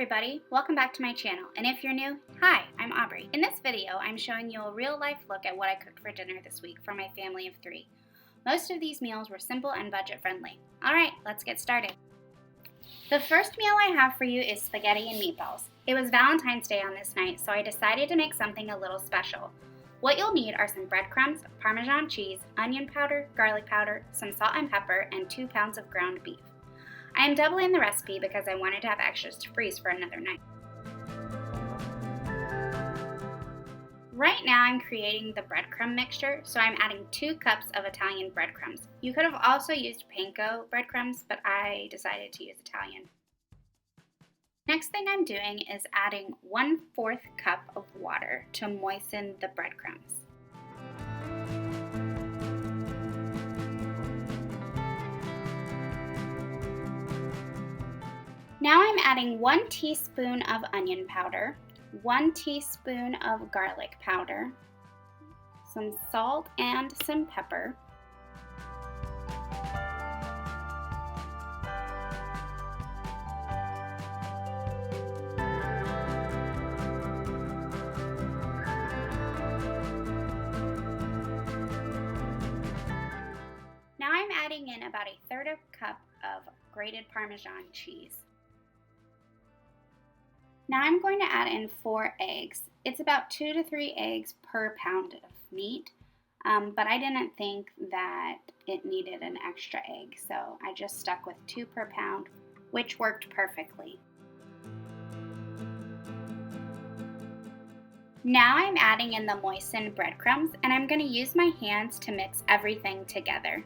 everybody, welcome back to my channel, and if you're new, hi, I'm Aubrey. In this video, I'm showing you a real-life look at what I cooked for dinner this week for my family of 3. Most of these meals were simple and budget-friendly. Alright, let's get started. The first meal I have for you is spaghetti and meatballs. It was Valentine's Day on this night, so I decided to make something a little special. What you'll need are some breadcrumbs, Parmesan cheese, onion powder, garlic powder, some salt and pepper, and 2 pounds of ground beef. I am doubling the recipe because I wanted to have extras to freeze for another night. Right now I'm creating the breadcrumb mixture, so I'm adding 2 cups of Italian breadcrumbs. You could have also used panko breadcrumbs, but I decided to use Italian. Next thing I'm doing is adding 1/4 cup of water to moisten the breadcrumbs. Now I'm adding 1 teaspoon of onion powder, 1 teaspoon of garlic powder, some salt and some pepper, Now I'm adding in about 1/3 cup of grated Parmesan cheese. Now I'm going to add in 4 eggs. It's about 2 to 3 eggs per pound of meat, but I didn't think that it needed an extra egg, so I just stuck with 2 per pound, which worked perfectly. Now I'm adding in the moistened breadcrumbs, and I'm going to use my hands to mix everything together.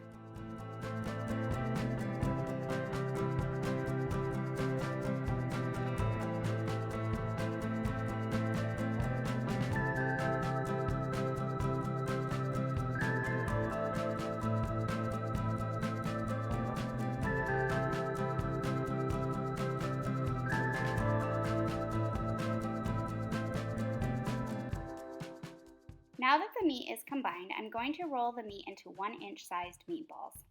Now that the meat is combined, I'm going to roll the meat into 1-inch sized meatballs.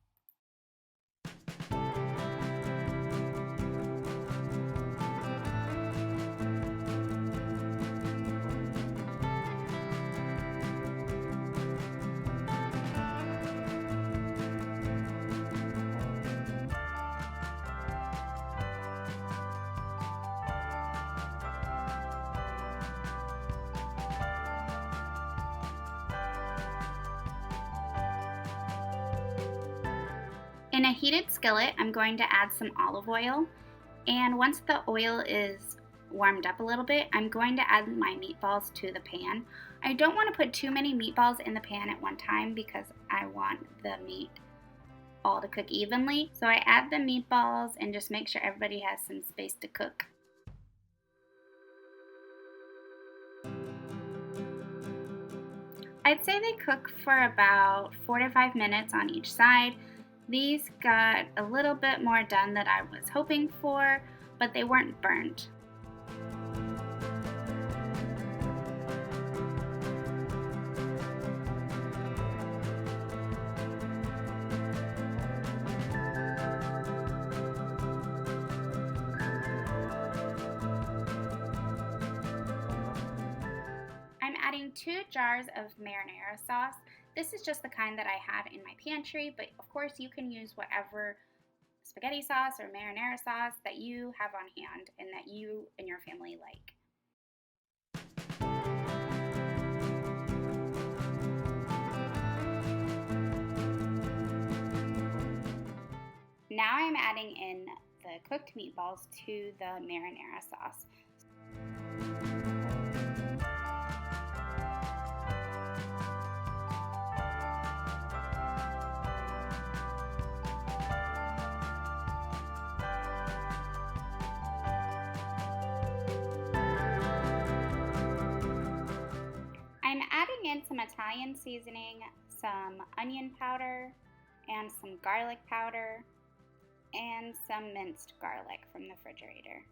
In a heated skillet, I'm going to add some olive oil, and once the oil is warmed up a little bit, I'm going to add my meatballs to the pan. I don't want to put too many meatballs in the pan at one time because I want the meat all to cook evenly. So I add the meatballs and just make sure everybody has some space to cook. I'd say they cook for about 4 to 5 minutes on each side. These got a little bit more done than I was hoping for, but they weren't burnt. I'm adding 2 jars of marinara sauce. This is just the kind that I have in my pantry, but of course you can use whatever spaghetti sauce or marinara sauce that you have on hand and that you and your family like. Now I'm adding in the cooked meatballs to the marinara sauce. I'm adding in some Italian seasoning, some onion powder, and some garlic powder, and some minced garlic from the refrigerator.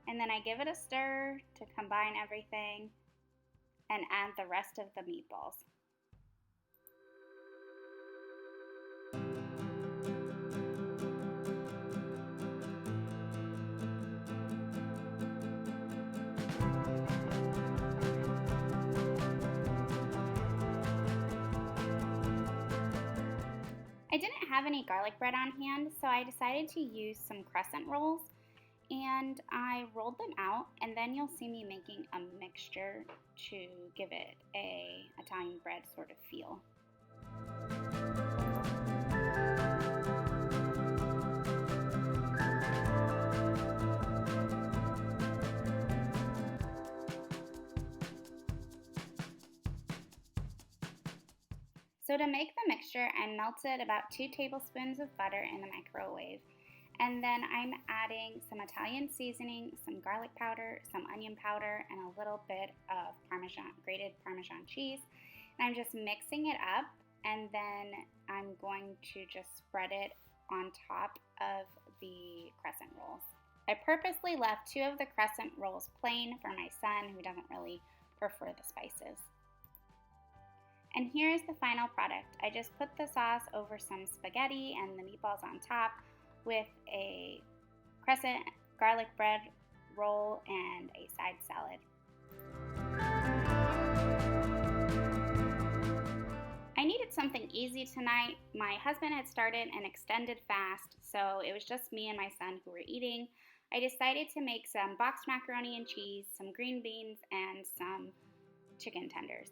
And then I give it a stir to combine everything and add the rest of the meatballs. have any garlic bread on hand, so I decided to use some crescent rolls, and I rolled them out, and then you'll see me making a mixture to give it a Italian bread sort of feel. So to make the mixture, I melted about 2 tablespoons of butter in the microwave. And then I'm adding some Italian seasoning, some garlic powder, some onion powder, and a little bit of grated Parmesan cheese. And I'm just mixing it up, and then I'm going to just spread it on top of the crescent rolls. I purposely left 2 of the crescent rolls plain for my son, who doesn't really prefer the spices. And here's the final product. I just put the sauce over some spaghetti and the meatballs on top with a crescent garlic bread roll and a side salad. I needed something easy tonight. My husband had started an extended fast, so it was just me and my son who were eating. I decided to make some boxed macaroni and cheese, some green beans, and some chicken tenders.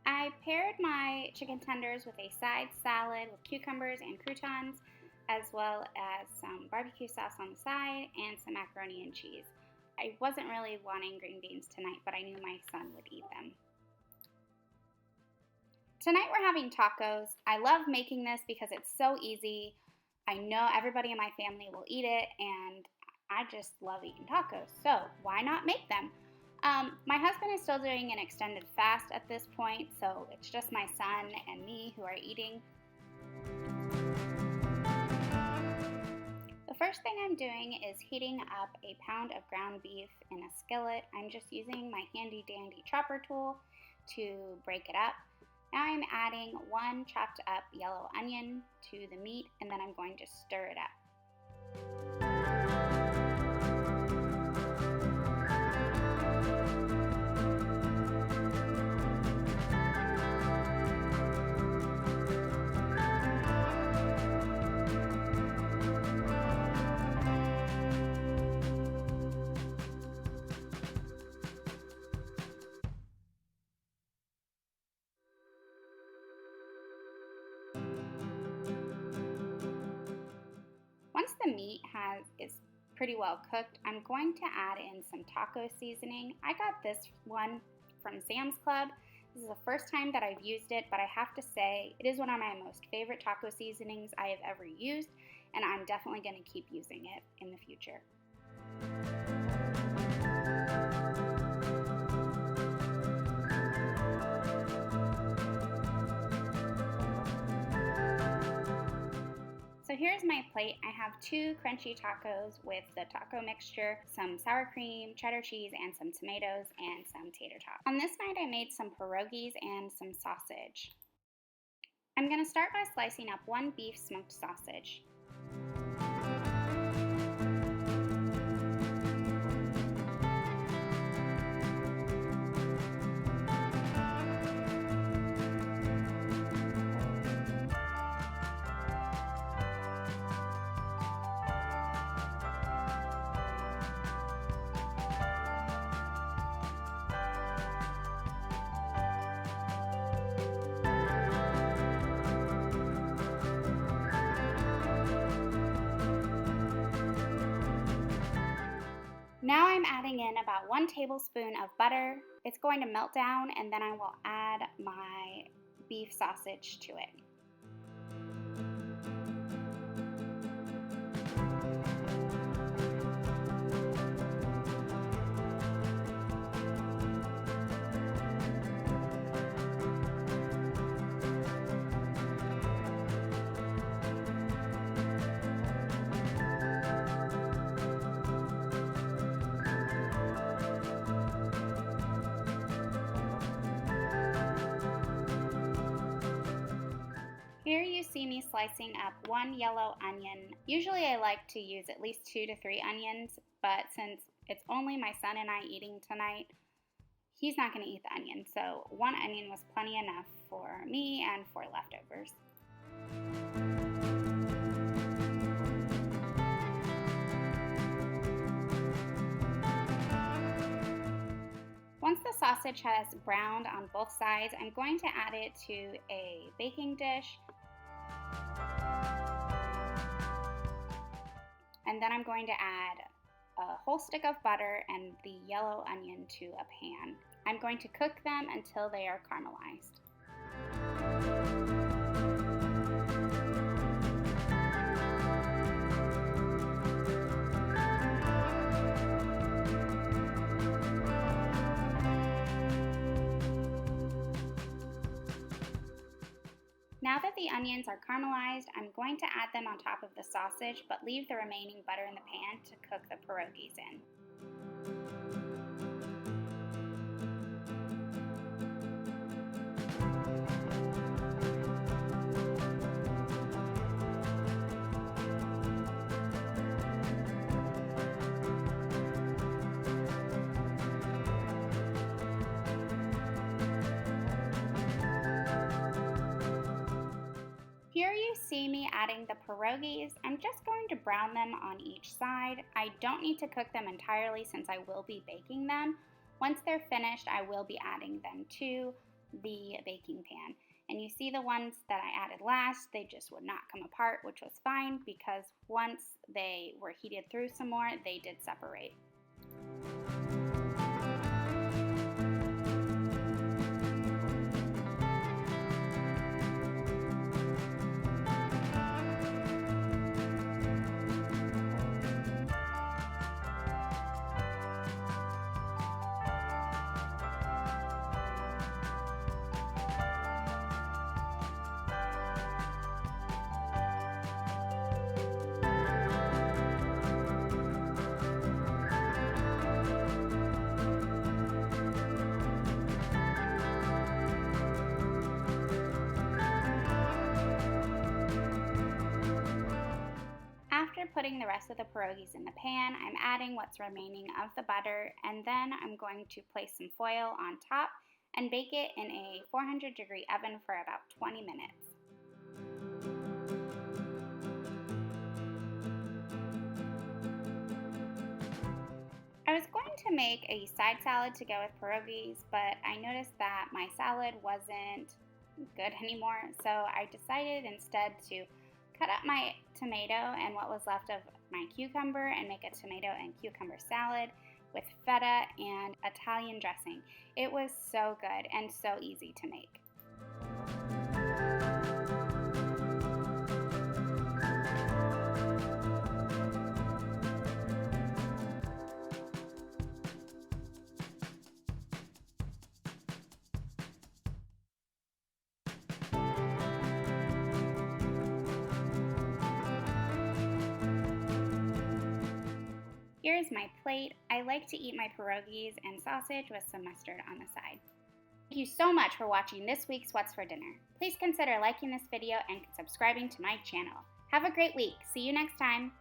I paired my chicken tenders with a side salad with cucumbers and croutons, as well as some barbecue sauce on the side and some macaroni and cheese. I wasn't really wanting green beans tonight, but I knew my son would eat them. Tonight we're having tacos. I love making this because it's so easy. I know everybody in my family will eat it, and I just love eating tacos, so why not make them? My husband is still doing an extended fast at this point, so it's just my son and me who are eating. The first thing I'm doing is heating up a pound of ground beef in a skillet. I'm just using my handy dandy chopper tool to break it up. Now I'm adding 1 chopped up yellow onion to the meat, and then I'm going to stir it up. Once the meat is pretty well cooked, I'm going to add in some taco seasoning. I got this one from Sam's Club. This is the first time that I've used it, but I have to say it is one of my most favorite taco seasonings I have ever used, and I'm definitely going to keep using it in the future. So here's my plate. I have 2 crunchy tacos with the taco mixture, some sour cream, cheddar cheese, and some tomatoes, and some tater tots. On this night I made some pierogies and some sausage. I'm going to start by slicing up 1 beef smoked sausage. Now I'm adding in about 1 tablespoon of butter. It's going to melt down, and then I will add my beef sausage to it. me slicing up 1 yellow onion. Usually I like to use at least 2 to 3 onions, but since it's only my son and I eating tonight, he's not going to eat the onion, so 1 onion was plenty enough for me and for leftovers. Once the sausage has browned on both sides, I'm going to add it to a baking dish. And then I'm going to add a whole stick of butter and the yellow onion to a pan. I'm going to cook them until they are caramelized. Now that the onions are caramelized, I'm going to add them on top of the sausage, but leave the remaining butter in the pan to cook the pierogies in. Here you see me adding the pierogies. I'm just going to brown them on each side. I don't need to cook them entirely since I will be baking them. Once they're finished, I will be adding them to the baking pan. And you see the ones that I added last, they just would not come apart, which was fine because once they were heated through some more, they did separate. After putting the rest of the pierogies in the pan, I'm adding what's remaining of the butter, and then I'm going to place some foil on top and bake it in a 400-degree oven for about 20 minutes. I was going to make a side salad to go with pierogies, but I noticed that my salad wasn't good anymore, so I decided instead to cut up my tomato and what was left of my cucumber and make a tomato and cucumber salad with feta and Italian dressing. It was so good and so easy to make. Here's my plate. I like to eat my pierogies and sausage with some mustard on the side. Thank you so much for watching this week's What's for Dinner. Please consider liking this video and subscribing to my channel. Have a great week. See you next time.